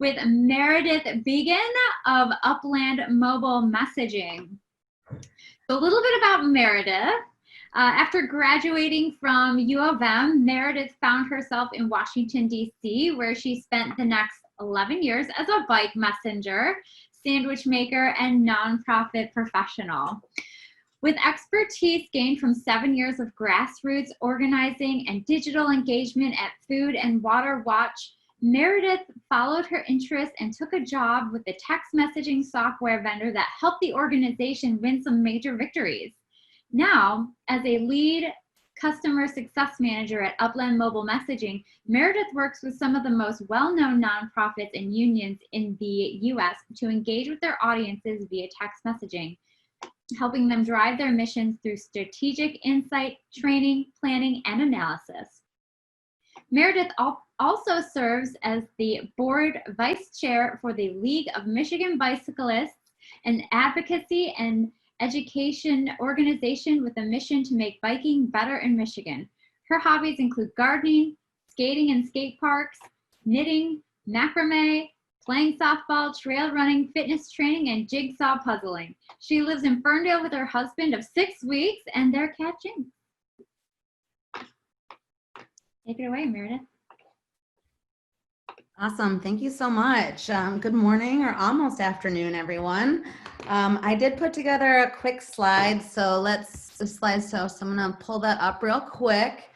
with Meredith Began of Upland Mobile Messaging. So a little bit about Meredith. After graduating from U of M, Meredith found herself in Washington, D.C., where she spent the next 11 years as a bike messenger, sandwich maker, and nonprofit professional. With expertise gained from 7 years of grassroots organizing and digital engagement at Food and Water Watch, Meredith followed her interest and took a job with the text messaging software vendor that helped the organization win some major victories. Now, as a lead customer success manager at Upland Mobile Messaging, Meredith works with some of the most well-known nonprofits and unions in the U.S. to engage with their audiences via text messaging, helping them drive their missions through strategic insight, training, planning, and analysis. Meredith also serves as the board vice chair for the League of Michigan Bicyclists, an advocacy and education organization with a mission to make biking better in Michigan. Her hobbies include gardening, skating in skate parks, knitting, macrame, playing softball, trail running, fitness training, and jigsaw puzzling. She lives in Ferndale with her husband of 6 weeks and their cat Jinx. Take it away, Meredith. Awesome. Thank you so much. Good morning or almost afternoon, everyone. I did put together a quick slide, so I'm going to pull that up real quick.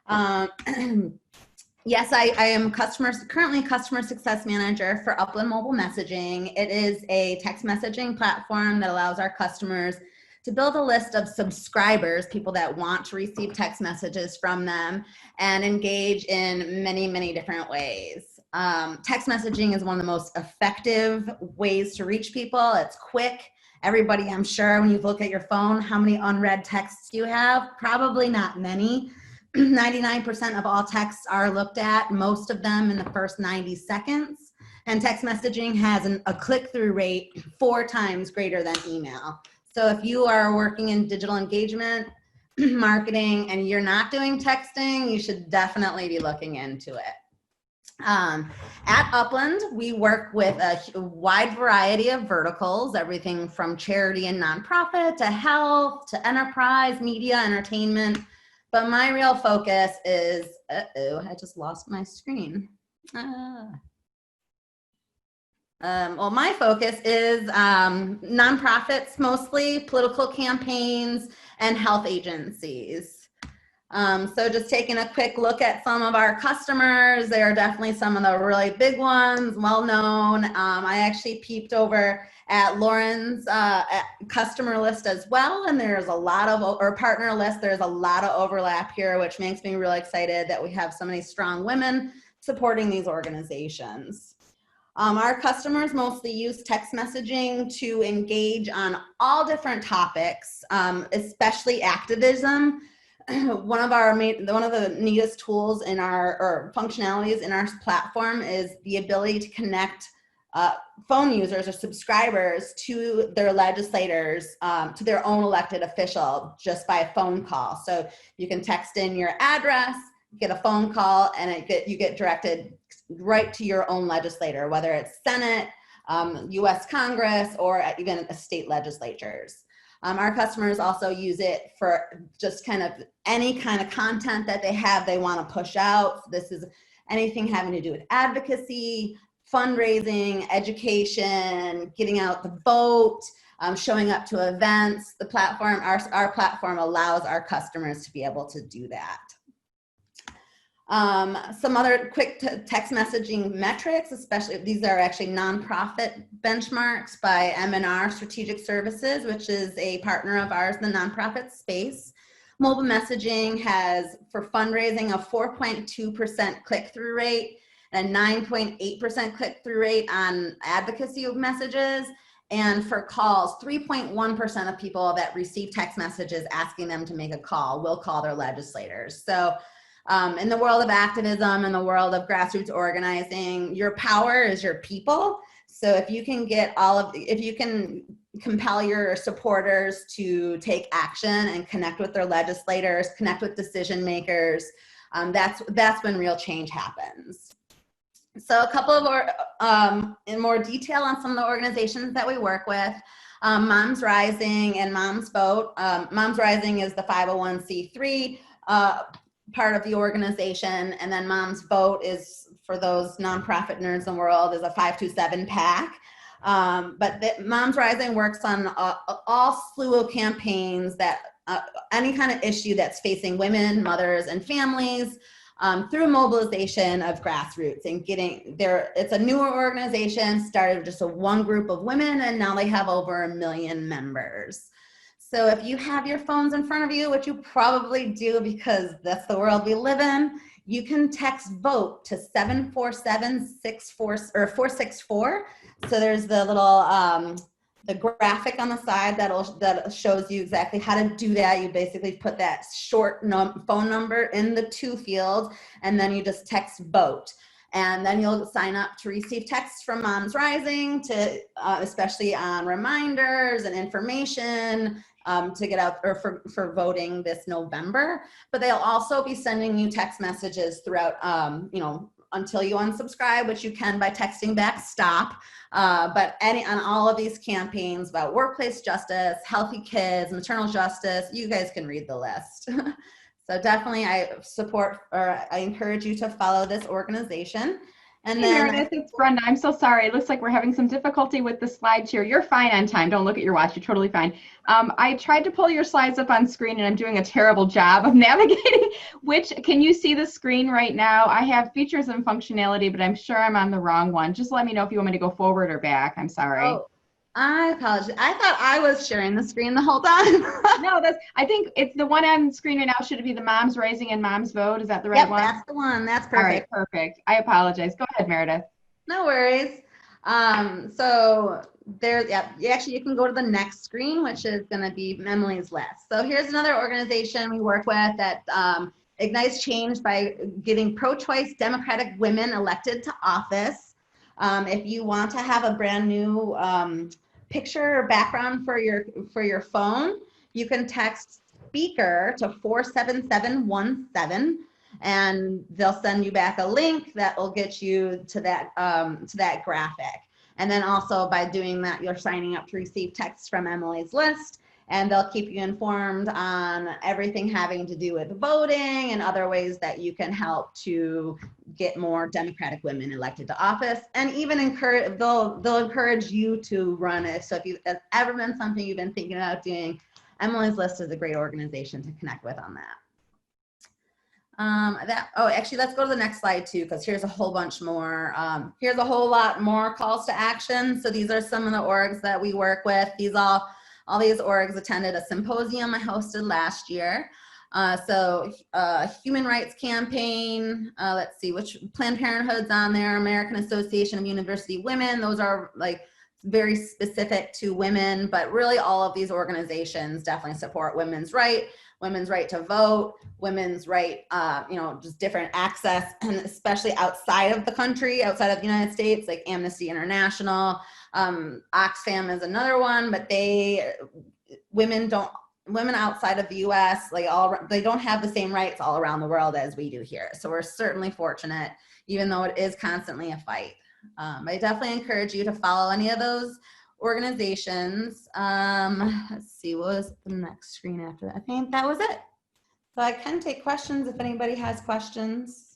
Yes, I am currently customer success manager for Upland Mobile Messaging. It is a text messaging platform that allows our customers to build a list of subscribers, people that want to receive text messages from them, and engage in many, many different ways. Text messaging is one of the most effective ways to reach people. It's quick. Everybody, I'm sure, when you look at your phone, how many unread texts do you have? Probably not many. 99% of all texts are looked at, most of them in the first 90 seconds. And text messaging has a click-through rate 4 times greater than email. So if you are working in digital engagement, marketing, and you're not doing texting, you should definitely be looking into it. At Upland, we work with a wide variety of verticals, everything from charity and nonprofit to health to enterprise, media, entertainment. But my real focus is, I just lost my screen. Well, my focus is nonprofits, mostly political campaigns and health agencies. So just taking a quick look at some of our customers, they are definitely some of the really big ones, well known. I actually peeped over at Lauren's customer list as well, and there's a lot of, or partner list, there's a lot of overlap here, which makes me really excited that we have so many strong women supporting these organizations. Our customers mostly use text messaging to engage on all different topics, especially activism. One of the neatest tools in or functionalities in our platform is the ability to connect phone users or subscribers to their legislators, to their own elected official just by a phone call. So you can text in your address, get a phone call, and you get directed right to your own legislator, whether it's Senate, U.S. Congress, or even state legislatures. Our customers also use it for just kind of any kind of content that they want to push out. So this is anything having to do with advocacy, fundraising, education, getting out the vote, showing up to events. The platform, our platform allows our customers to be able to do that. Some other quick text messaging metrics, especially these are actually nonprofit benchmarks by M&R Strategic Services, which is a partner of ours in the nonprofit space. Mobile messaging has, for fundraising, a 4.2% click-through rate and a 9.8% click-through rate on advocacy of messages. And for calls, 3.1% of people that receive text messages asking them to make a call will call their legislators. So in the world of activism, in the world of grassroots organizing, your power is your people. So if you can if you can compel your supporters to take action and connect with their legislators, connect with decision makers, that's when real change happens. So a couple of in more detail on some of the organizations that we work with. Moms Rising and Moms Vote. Moms Rising is the 501c3 part of the organization, and then Moms Vote is, for those nonprofit nerds in the world, is a 527 PAC. But Moms Rising works on all slew of campaigns that any kind of issue that's facing women, mothers, and families. Through mobilization of grassroots and getting there. It's a newer organization, started with just one group of women, and now they have over 1 million members. So if you have your phones in front of you, which you probably do because that's the world we live in, you can text VOTE to 747-464. So there's the little the graphic on the side that shows you exactly how to do that. You basically put that short phone number in the to field, and then you just text VOTE. And then you'll sign up to receive texts from Moms Rising, to especially on reminders and information to get out, or for voting this November. But they'll also be sending you text messages throughout, until you unsubscribe, which you can by texting back stop. But on all of these campaigns about workplace justice, healthy kids, maternal justice, you guys can read the list. So definitely I encourage you to follow this organization. And Hey, then Meredith, it's Brenda. I'm so sorry. It looks like we're having some difficulty with the slides here. You're fine on time. Don't look at your watch. You're totally fine. I tried to pull your slides up on screen, and I'm doing a terrible job of navigating. Can you see the screen right now? I have features and functionality, but I'm sure I'm on the wrong one. Just let me know if you want me to go forward or back. I'm sorry. Oh, I apologize. I thought I was sharing the screen the whole time. No, I think it's the one on screen right now. Should it be the Moms Rising and Moms Vote? Is that the right one? That's the one. That's perfect. All right, perfect. I apologize. Go ahead, Meredith. No worries. So you can go to the next screen, which is going to be Emily's list. So here's another organization we work with that ignites change by getting pro-choice Democratic women elected to office. If you want to have a brand new picture or background for your phone, you can text speaker to 47717, and they'll send you back a link that will get you to that graphic. And then also by doing that, you're signing up to receive texts from Emily's list, and they'll keep you informed on everything having to do with voting and other ways that you can help to get more Democratic women elected to office, and even they'll encourage you to run it. So if it's ever been something you've been thinking about doing, Emily's List is a great organization to connect with on that. Actually, let's go to the next slide too, because here's a whole bunch more. Here's a whole lot more calls to action. So these are some of the orgs that we work with. All these orgs attended a symposium I hosted last year. Human Rights Campaign, let's see, which Planned Parenthood's on there, American Association of University Women. Those are like very specific to women, but really all of these organizations definitely support women's right to vote, women's right, just different access, and especially outside of the country, outside of the United States, like Amnesty International. Oxfam is another one, but women outside of the US, they don't have the same rights all around the world as we do here. So we're certainly fortunate, even though it is constantly a fight. I definitely encourage you to follow any of those organizations. Let's see, what was the next screen after that? I think that was it. So I can take questions if anybody has questions.